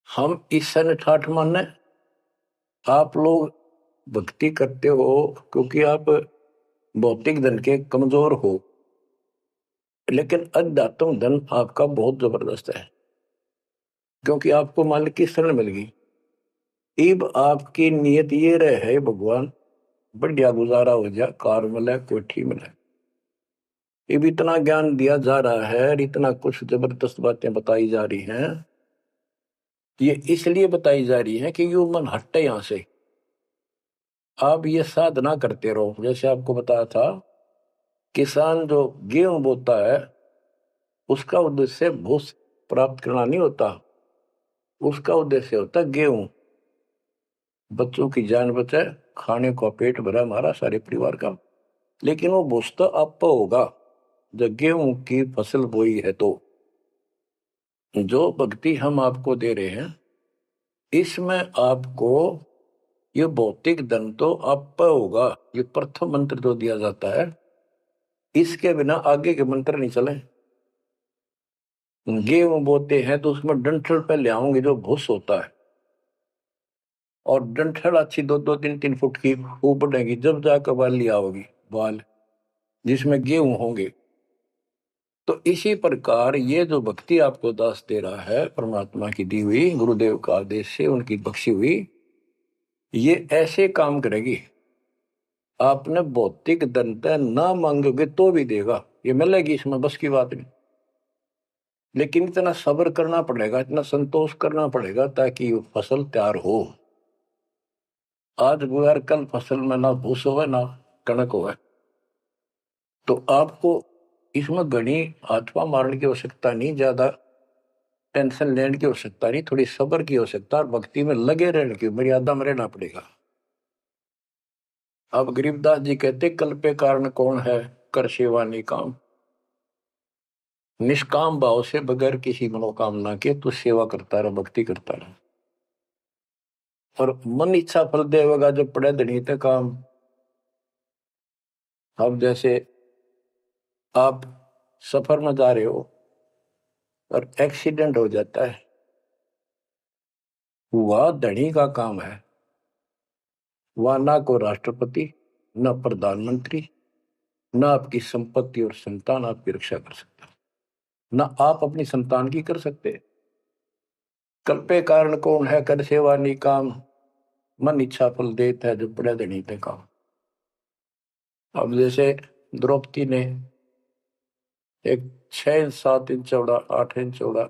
S1: हम इस सन ठाठ माने, आप लोग भक्ति करते हो क्योंकि आप भौतिक धन के कमजोर हो, लेकिन अध्यात्म धन आपका बहुत जबरदस्त है, क्योंकि आपको मालिक की शरण मिल गई। इब आपकी नियत ये रहे, भगवान बढ़िया गुजारा हो जाए, कार मिले, कोठी मिले। इब इतना ज्ञान दिया जा रहा है, इतना कुछ जबरदस्त बातें बताई जा रही हैं, ये इसलिए बताई जा रही है कि यू मन हटे यहां से। आप ये साधना करते रहो। जैसे आपको बताया था, किसान जो गेहूं बोता है उसका उद्देश्य भूस प्राप्त करना नहीं होता, उसका उद्देश्य होता है गेहूं, बच्चों की जान बचे, खाने को पेट भरा हमारा सारे परिवार का। लेकिन वो भूस तो आप होगा जब गेहूं की फसल बोई है। तो जो भक्ति हम आपको दे रहे हैं, इसमें आपको ये भौतिक धन तो आप होगा, ये प्रथम मंत्र जो दिया जाता है, इसके बिना आगे के मंत्र नहीं चले। गेहूं बोते हैं तो उसमें डंठल पे ले आओगे जो भूस होता है, और डंठल अच्छी 2-2, 3-3 फुट की वो बढ़ेगी, जब जाकर बाली आओगी, बाल जिसमें गेहूं होंगे। तो इसी प्रकार ये जो भक्ति आपको दास दे रहा है, परमात्मा की दी हुई, गुरुदेव का आदेश से उनकी बख्शी हुई, ये ऐसे काम करेगी। आपने भौतिक धन ना मांगोगे तो भी देगा, ये मिलेगी, इसमें बस की बात नहीं। लेकिन इतना सब्र करना पड़ेगा, इतना संतोष करना पड़ेगा ताकि वो फसल तैयार हो। आज गुआर कल फसल में ना भूस हो ना कणक हो, तो आपको इसमें घनी हाथपा मारने की आवश्यकता नहीं, ज्यादा टेंशन लेने की आवश्यकता नहीं, थोड़ी सब्र की आवश्यकता और भक्ति में लगे रहने की, मर्यादा में रहना पड़ेगा। अब गरीबदास जी कहते, कल पे कारण कौन है, कर सेवा निकाम। निष्काम भाव से बगैर किसी मनोकामना के तू सेवा करता रहे, भक्ति करता रहे, और मन इच्छा फल देगा जो पड़े धनी ते काम। अब जैसे आप सफर में जा रहे हो और एक्सीडेंट हो जाता है, वह धनी का काम है, वह ना को राष्ट्रपति, न प्रधानमंत्री, न आपकी संपत्ति और संतान आपकी रक्षा कर सकता, न आप अपनी संतान की कर सकते। कल्पे कारण कौन है, कर सेवा निकाम, मन इच्छा फल देता है जो पड़े धनी ते काम। अब जैसे द्रौपदी ने एक 6 इंच 7 इंच चौड़ा, 8 इंच चौड़ा,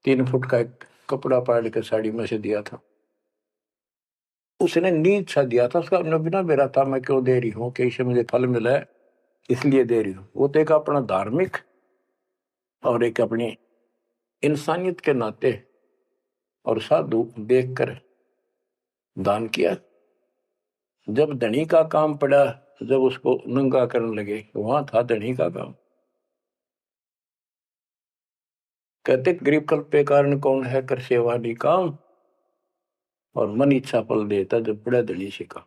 S1: 3 फुट का एक कपड़ा पाड़ के साड़ी में से दिया था। उसने नीच सा दिया था, उसका बिना मेरा था, मैं क्यों दे रही हूँ कि इससे मुझे फल मिला है इसलिए दे रही हूँ। वो तो एक अपना धार्मिक और एक अपनी इंसानियत के नाते और साधु देखकर दान किया। जब धनी का काम पड़ा, जब उसको नंगा करने लगे, वहां था धनी का काम। कहते गरीब कल्प पे कारण कौन है, कर सेवा निकाम, और मन इच्छा फल देता जब बड़ा धनी से का।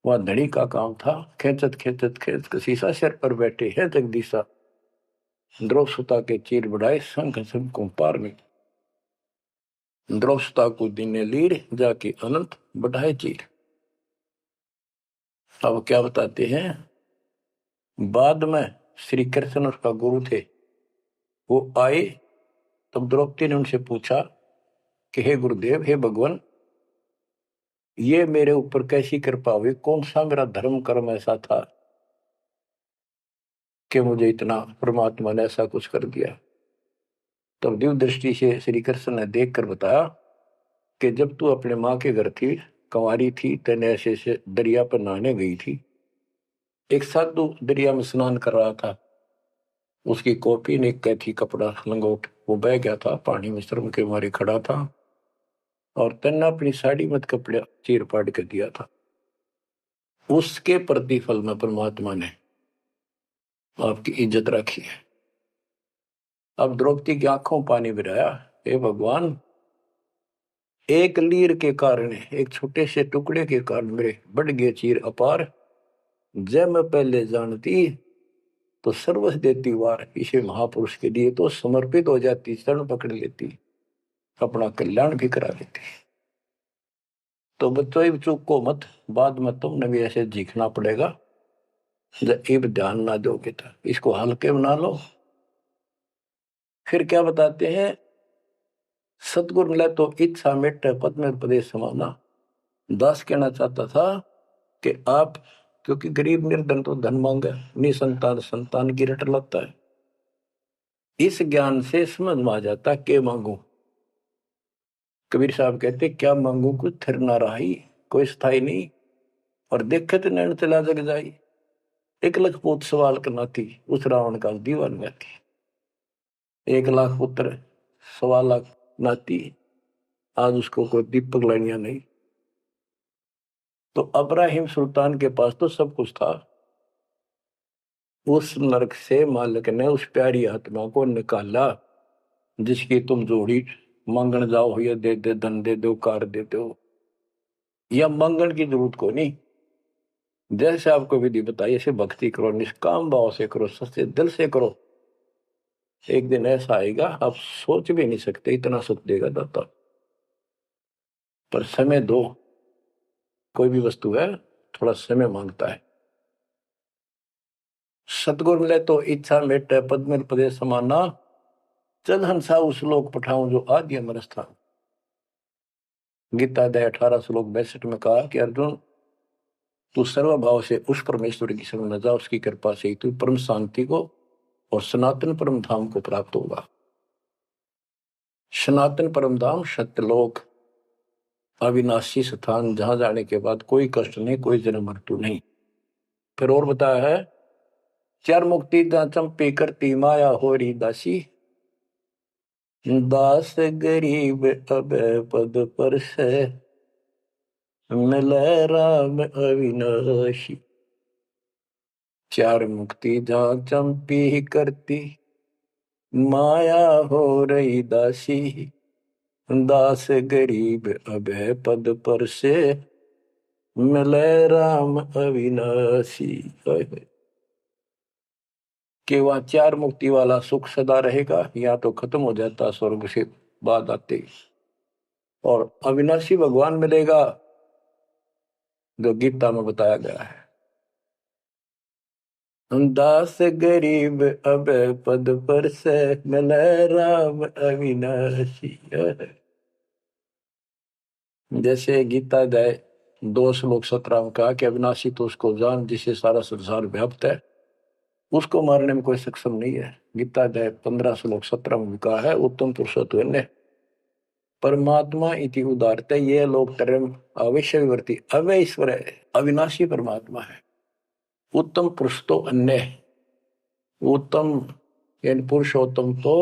S1: वह धनी का काम था, खेचत खेचत खेच शीशा सिर पर बैठे हैं जगदीशा, द्रौव सुता के चीर बढ़ाए संघ संघ को पार में, द्रौव सुता को दीने लीर जाके अनंत बढ़ाए चीर। अब क्या बताते हैं, बाद में श्री कृष्ण उसका गुरु थे, वो आए, तब द्रौपदी ने उनसे पूछा कि हे गुरुदेव, हे भगवान, ये मेरे ऊपर कैसी कृपा हुई, कौन सा मेरा धर्म कर्म ऐसा था कि मुझे इतना परमात्मा ने ऐसा कुछ कर दिया। तब दिव्य दृष्टि से श्री कृष्ण ने देख कर बताया कि जब तू अपने माँ के घर थी, कंवारी थी, तेने ऐसे से दरिया पर नहाने गई थी। एक साधु दरिया में स्नान कर रहा था, उसकी कॉपी ने कैथी कपड़ा लंगोट वो बह गया था, पानी में शर्म के मारे खड़ा था, और तेने अपनी साड़ी मत कपड़ा चीर पाड़ कर दिया था। उसके प्रतिफल में परमात्मा ने आपकी इज्जत रखी है। अब द्रौपदी की आंखों पानी गिराया, हे भगवान, एक लीर के कारण, एक छोटे से टुकड़े के कारण मेरे बढ़ गए चीर अपार। जब मैं पहले जानती तो सर्वस्व देती वार, इसे महापुरुष के लिए तो समर्पित हो जाती, शरण पकड़ लेती, अपना कल्याण भी करा लेती। तो बच्चों चूक को मत, बाद में तुमने भी ऐसे जीखना पड़ेगा। जब इब ध्यान ना दोगे तो इसको हल्के बना लो। फिर क्या बताते हैं, सतगुरु मिला तो इच्छा मिट पद में प्रदेश समाना। दास कहना चाहता था कि आप, क्योंकि गरीब निर्धन तो धन मांगे, निसंतान संतान की रट लगता है। इस ज्ञान से समझ में आ जाता के मांगू। कबीर साहब कहते क्या मांगू, कुछ थिर ना रही, कोई स्थाई नहीं, और देखे तो नैन चला जग जाई। एक लख पूत सवाल करना थी, उस रावण का दीवान में थी। 1 लाख पुत्र 1.25 लाख नाती, आज उसको कोई दीपक लाइनिया नहीं। तो अब्राहिम सुल्तान के पास तो सब कुछ था। उस नरक से मालिक ने उस प्यारी आत्मा को निकाला, जिसकी तुम जोड़ी मांगण जाओ, या दे दे धन दे दो, कार दे दो, या मांगण की जरूरत को नहीं। जैसे आपको विधि बताई, ऐसे भक्ति करो, निष्काम भाव से करो, सच्चे दिल से करो। एक दिन ऐसा आएगा आप सोच भी नहीं सकते, इतना सुख देगा दाता। पर समय दो, कोई भी वस्तु है थोड़ा समय मांगता है। सतगुरु मिले तो इच्छा मेटे पद में प्रदेश समाना। चल हंसा उस लोक पठाऊं जो आदि अमर स्थान। गीता अध्याय 18 श्लोक 62 में कहा कि अर्जुन, तू सर्वभाव से उस परमेश्वर की शरण में जा, उसकी कृपा से तू परम शांति को और सनातन परम धाम को प्राप्त होगा। सनातन परम धाम सत्यलोक, अविनाशी स्थान, जहां जाने के बाद कोई कष्ट नहीं, कोई जन्म मृत्यु नहीं। फिर और बताया है, चार मुक्ति चंपी करती माया होरी दासी। दास गरीब अब पद पर से मिले राम अविनाशी। चार मुक्ति जहां चंपी करती माया हो रही दासी। दास गरीब अब पद पर से मिले राम अविनाशी। कि वहां चार मुक्ति वाला सुख सदा रहेगा, या तो खत्म हो जाता स्वर्ग से बाद आते, और अविनाशी भगवान मिलेगा जो गीता में बताया गया है। दास गरीब अब पद पर से मिले राम अविनाशी। जैसे गीता अध्याय 2 श्लोक 17 में कहा कि अविनाशी तो उसको जान जिसे सारा संसार व्याप्त है, उसको मारने में कोई सक्षम नहीं है। गीता अध्याय 15 श्लोक 17 में कहा है, उत्तम पुरुषोत्तम परमात्मा इति उदारते ये लोग तरम अवश्य विवर्ती अवय ईश्वर है, अविनाशी परमात्मा है। उत्तम पुरुष तो अन्य है, उत्तम यानी पुरुषोत्तम तो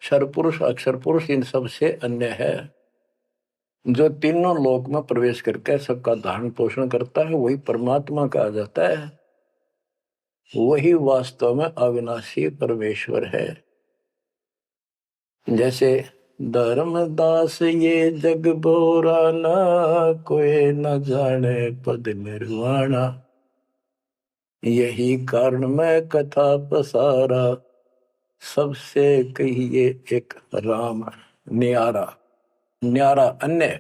S1: सर्वपुरुष अक्षर पुरुष इन सब से अन्य है। जो तीनों लोक में प्रवेश करके सबका धारण पोषण करता है वही परमात्मा कहा जाता है। वही वास्तव में अविनाशी परमेश्वर है। जैसे धर्मदास ये जग बोरा ना, कोई न जाने पद निर्वाणा। यही कारण मैं कथा पसारा, सबसे कहिए एक राम न्यारा। न्यारा अन्य,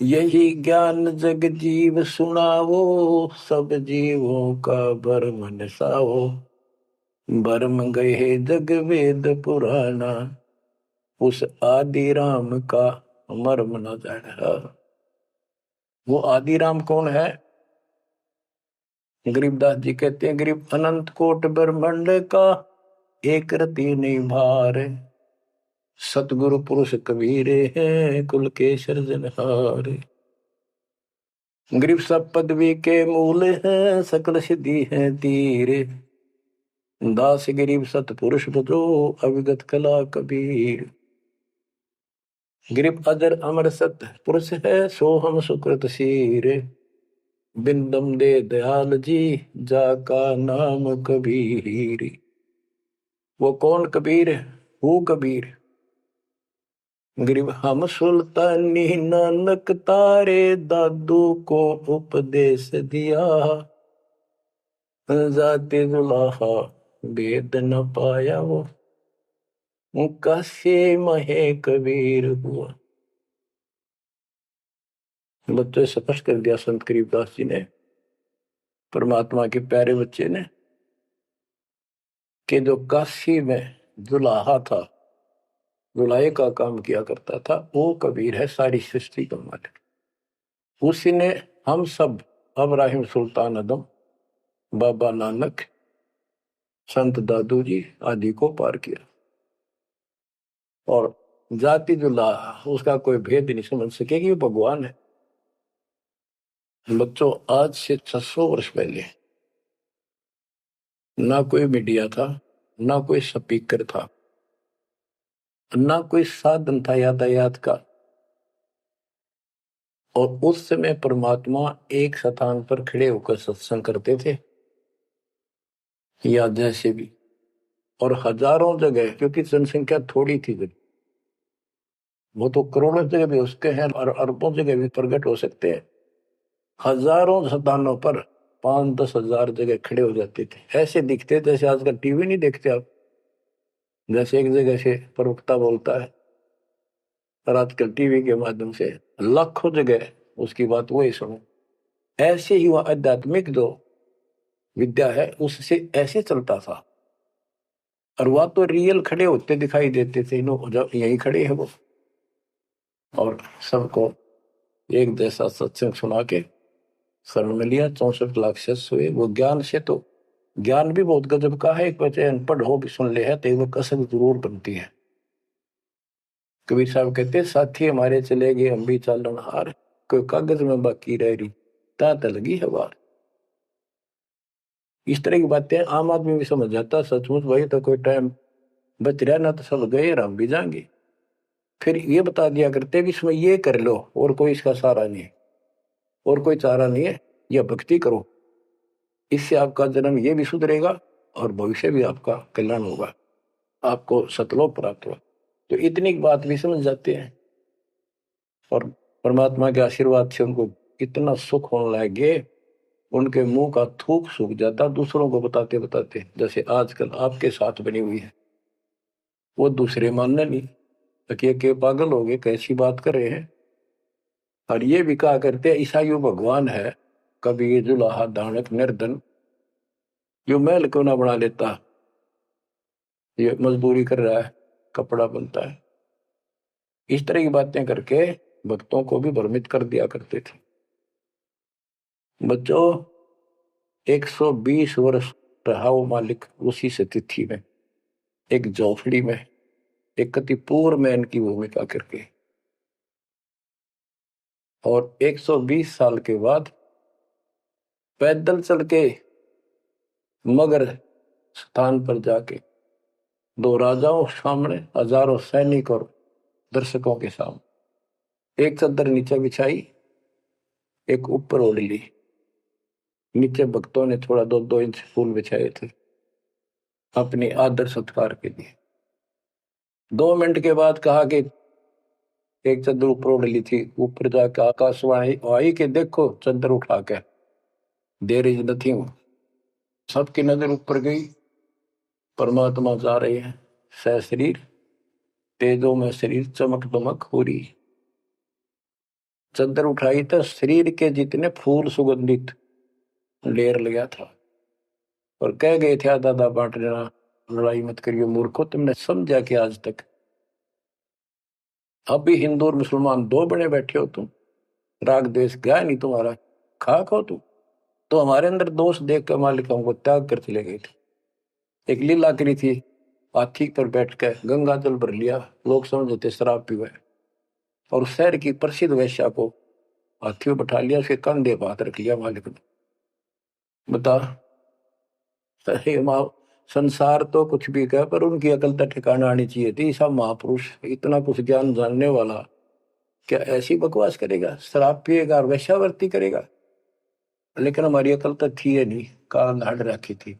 S1: यही ज्ञान जग जीव सुनावो, सब जीवों का भरम नसाओ। भरम गए जग वेद पुराना, उस आदि राम का मर्म न जाना। वो आदि राम कौन है? गरीबदास जी कहते हैं, गरीब अनंत कोट ब्रह्मांड का एक रति नहीं भार, सतगुरु पुरुष कबीरे हैं, कुल के सृजनहारे। गरीब सब पदवी के मूल हैं, सकल सिद्धि है तीरे। दास गरीब सतपुरुष बजो, अविगत कला कबीर। गरीब अजर अमर सत पुरुष है, सोहम सुकृत शीरे। बिंदम दे दयाल जी, जाका नाम कबीर। वो कौन कबीर है? वो कबीर। गरीब हम सुल्तानी नानक तारे, दादू को उपदेश दिया। जाते जुलाहा वेद न पाया, वो कासे महे कबीर हुआ। बच्चों स्पष्ट कर दिया संत करीबदास जी ने, परमात्मा के प्यारे बच्चे ने, कि जो काशी में जुलाहा था, जुलाहे का काम किया करता था, वो कबीर है, सारी सृष्टि का मालिक। उसी ने हम सब अब्राहिम सुल्तान आदम, बाबा नानक, संत दादू जी आदि को पार किया। और जाति जुलाहा, उसका कोई भेद नहीं समझ सके कि वो भगवान है। बच्चों आज से 600 वर्ष पहले ना कोई मीडिया था, ना कोई स्पीकर था, ना कोई साधन था यातायात का। और उस समय परमात्मा एक स्थान पर खड़े होकर सत्संग करते थे, या जैसे भी, और हजारों जगह, क्योंकि जनसंख्या थोड़ी थी जब, वो तो करोड़ों जगह भी उसके हैं और अरबों जगह भी प्रकट हो सकते हैं। हजारों स्थानों पर 5-10 हजार जगह खड़े हो जाते थे, ऐसे दिखते जैसे आजकल टीवी नहीं देखते आप, जैसे एक जगह से प्रवक्ता बोलता है और आजकल टीवी के माध्यम से लाखों जगह उसकी बात वही सुनो। ऐसे ही वह आध्यात्मिक जो विद्या है उससे ऐसे चलता था। और वह तो रियल खड़े होते दिखाई देते थे, जब यही खड़े हैं वो, और सबको एक जैसा सत्संग सुना के शरण में लिया। 64 लाख शिष्य हुए। वो ज्ञान से तो, ज्ञान भी बहुत गजब का है। एक बच्चे अनपढ़ हो भी सुन ले है तो वो कसक जरूर बनती है। कबीर साहब कहते, साथी हमारे चले गए हम भी चालन हार, कोई कागज में बाकी रह रही तात लगी है बार। इस तरह की बातें आम आदमी भी समझ जाता, सचमुच भाई तो कोई टाइम बच रहा ना, तो सब गए और हम भी जाएंगे। फिर ये बता दिया करते भी इसमें ये कर लो और कोई इसका सहारा नहीं है, और कोई चारा नहीं है, यह भक्ति करो, इससे आपका जन्म ये भी सुधरेगा और भविष्य भी आपका कल्याण होगा, आपको सतलोक प्राप्त होगा। तो इतनी बात भी समझ जाते हैं और परमात्मा के आशीर्वाद से उनको इतना सुख होने लगे, उनके मुंह का थूक सूख जाता दूसरों को बताते बताते। जैसे आजकल आपके साथ बनी हुई है, वो दूसरे मानने नहीं, के पागल हो गए, कैसी बात कर रहे हैं। और ये भी कहा करते ईसाइयों भगवान है, कभी जुलाहा दानक निर्धन, जो महल क्यों ना बना लेता, ये मजदूरी कर रहा है, कपड़ा बनता है। इस तरह की बातें करके भक्तों को भी भ्रमित कर दिया करते थे। बच्चों 120 वर्ष रहा वो मालिक उसी से तिथि में, एक झोपड़ी में, एक कति पूर्व मैन की भूमिका करके। और 120 साल के बाद पैदल चल के मगर स्थान पर जाके, दो राजाओं सामने, हजारों सैनिक और दर्शकों के सामने, एक चादर नीचे बिछाई, एक ऊपर ओढ़ ली, नीचे भक्तों ने थोड़ा 2-2 इंच फूल बिछाए थे अपने आदर सत्कार के लिए। 2 मिनट के बाद कहा कि एक चादर ऊपर ओढ़ ली थी, ऊपर जाकर आकाशवाणी आई कि देखो चादर उठा के, देर इज नथिंग। सबकी नजर ऊपर गई, परमात्मा जा रहे हैं सह शरीर, तेजों में शरीर चमक दमक हो रही। चादर उठाई तो शरीर के जितने फूल सुगंधित लेर लगा था, और कह गए थे दादा बांट लेना, लड़ाई मत करियो मूर्खो, तुमने समझा कि आज तक अब भी हिंदू और मुसलमान दो बने बैठे हो तुम, राग द्वेष गया नहीं तुम्हारा, खाक हो तुम। तो हमारे अंदर दोष देख कर मालिक हमको त्याग कर चले गए थे। एक लीला करी थी हाथी पर बैठ के गंगा जल भर लिया, लोग समझते शराब पीवे, और शहर की प्रसिद्ध वेश्या को हाथी में बैठा लिया, उसके कंधे पर हाथ रख लिया मालिक ने। बता, सही माँ, संसार तो कुछ भी कहे पर उनकी अकल तो ठिकाना आनी चाहिए थी। सब महापुरुष इतना कुछ ज्ञान जानने वाला क्या ऐसी बकवास करेगा, शराब पिएगा और वेश्यावृत्ति करेगा? लेकिन हमारी अकल तो थी है नहीं, काल धाड़ रखी थी,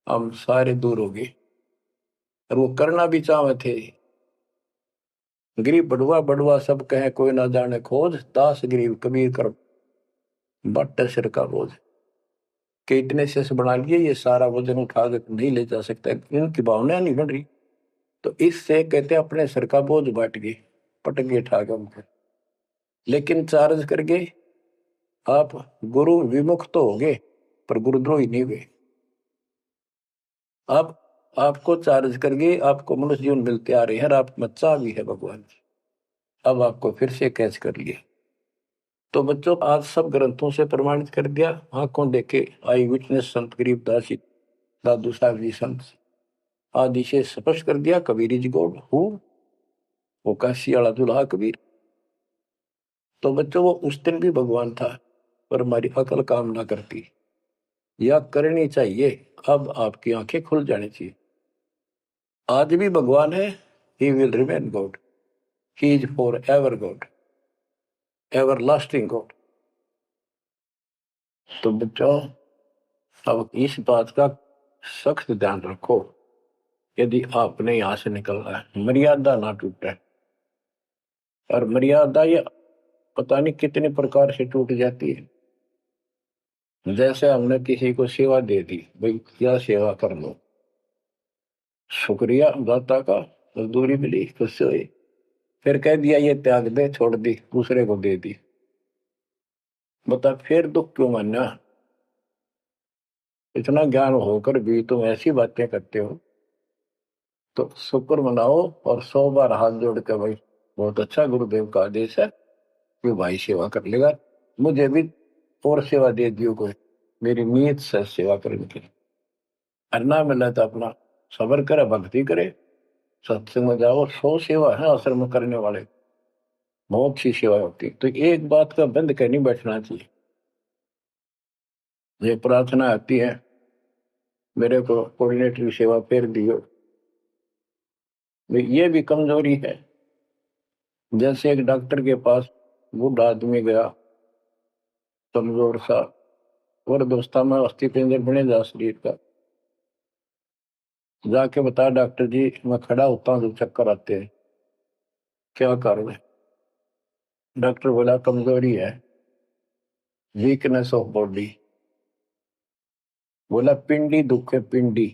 S1: हम सारे दूर हो गए। और वो करना भी चाहे थे। गरीब बड़ुआ बड़ुआ सब कहे कोई ना जाने खोज, दास गरीब कबीर कर बट सिर का बोझ। कि इतने से बना लिए, ये सारा वजन उठा के नहीं ले जा सकता, इनकी भावना नहीं बन रही। तो इससे कहते अपने सिर का बोझ बांट गए, पटक गए उठा के उनको। लेकिन चार्ज करके आप गुरु विमुख तो हो गए, पर गुरुद्रोही नहीं हुए। आप आपको चार्ज करके आपको मनुष्य जीवन मिलते आ रहे हैं, और आप बच्चा भी है भगवान। अब आपको फिर से कैच कर लिया। तो बच्चों, आज सब ग्रंथों से प्रमाणित कर दिया, आंखों देखे आई विटनेस संत गरीबदास जी, दादू साहब जी संत आदि से स्पष्ट कर दिया। कबीर इज गॉड हु, वो काशी वाला दुल्हा कबीर। तो बच्चों, वो उस दिन भी भगवान था, पर हमारी अकल काम ना करती, या करनी चाहिए। अब आपकी आंखें खुल जानी चाहिए। आज भी भगवान है, he will remain God, he is for ever God, ever lasting God. तो बच्चों, अब इस बात का सख्त ध्यान रखो, यदि आपने यहां से निकलना है, मर्यादा ना टूटे। और मर्यादा ये पता नहीं कितने प्रकार से टूट जाती है। जैसे हमने किसी को सेवा दे दी, भाई क्या सेवा कर लो, शुक्रिया दाता का, मजदूरी मिली, खुश हुई, फिर कह दिया ये त्याग दे, छोड़ दी, दूसरे को दे दी। बता फिर दुख क्यों मानना? इतना ज्ञान होकर भी तुम ऐसी बातें करते हो। तो शुक्र मनाओ और 100 बार हाथ जोड़ के, भाई बहुत अच्छा, गुरुदेव का आदेश है कि भाई सेवा कर लेगा, मुझे भी और सेवा दे दियो कोई, मेरी नीयत से सेवा करने की। अन्ना मिला तो अपना सबर करे, भक्ति करे, सत्संग में जाओ। 100 सेवा है आश्रम में करने वाले, बहुत सी सेवा होती है। तो एक बात का बंद कर नहीं बैठना चाहिए। ये प्रार्थना आती है, मेरे को कोऑर्डिनेटर सेवा फेर दियो, ये भी कमजोरी है। जैसे एक डॉक्टर के पास बूढ़ा आदमी गया, कमजोर सा, और दोस्ता में अस्थि पिंजर बने जा शरीर का, जाके बता डॉक्टर जी मैं खड़ा होता हूँ तो चक्कर आते हैं, क्या करूं? डॉक्टर बोला कमजोरी है, वीकनेस ऑफ बॉडी। बोला पिंडी दुख है, पिंडी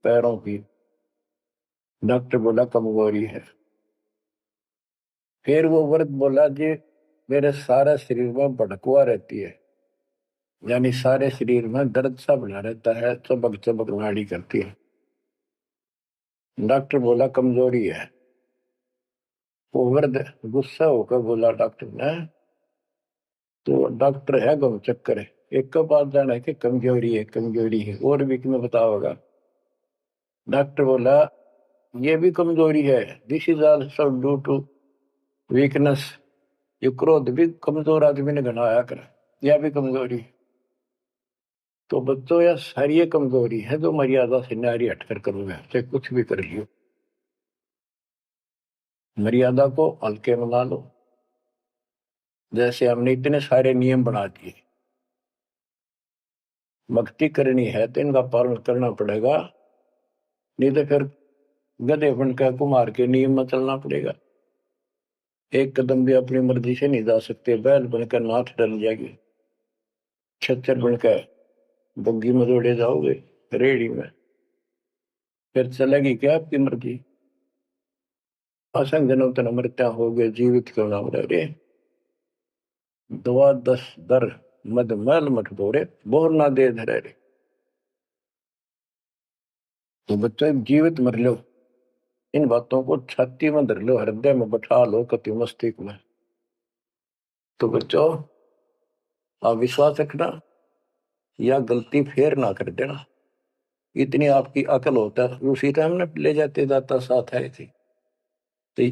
S1: पैरों की। डॉक्टर बोला कमजोरी है। फिर वो व्रत बोला जी मेरे सारे शरीर में भड़कुआ रहती है, यानी सारे शरीर में दर्द सा बना रहता है, चबक चबक नाड़ी करती है। डॉक्टर बोला कमजोरी है। वो वृद्ध गुस्सा होकर बोला डॉक्टर ने, तो डॉक्टर है गम चक्कर है, एक का बात जाना है कि कमजोरी है, कमजोरी है, और भी तुम्हें बताओगा। डॉक्टर बोला ये भी कमजोरी है, this is also due to weakness. ये क्रोध भी कमजोर आदमी ने घनाया कर, यह भी कमजोरी। तो बच्चों, यह सारी कमजोरी है जो मर्यादा से नारी हटकर करोगे, चाहे कुछ भी कर लियो। मर्यादा को हल्के में ना लो। जैसे हमने इतने सारे नियम बना दिए, भक्ति करनी है तो इनका पालन करना पड़ेगा, नहीं तो फिर गधे बनकर कुमार के नियम में चलना पड़ेगा। एक कदम भी अपनी मर्जी से नहीं जा सकते, बैल बनकर नाथ डल जाएगी, छच्चर बनकर बग्गी में दौड़े जाओगे, रेड़ी में, फिर चलेगी क्या आपकी मर्जी? असंग जन्म तन मृत्या हो गए, जीवित क्यों नाम रे, दुआ 10 दर मद मैल मठ बोरे, बोर ना दे धरे रे। तो बच्चों, जीवित मर लो, इन बातों को छाती में धर लो, हृदय में बैठा लो, कति मस्तिष्क में। तो बच्चों, आप विश्वास रखना, या गलती फेर ना कर देना। इतनी आपकी अकल होता उसी टाइम ने ले जाते दाता साथ आए थे। तो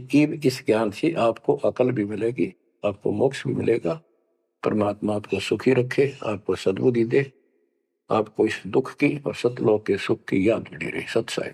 S1: इस ज्ञान से आपको अकल भी मिलेगी, आपको मोक्ष भी मिलेगा। परमात्मा आपको सुखी रखे, आपको सद्बुद्धि दे, आपको इस दुख की और सतलोक के सुख की याद बनी रहे। सत्साई।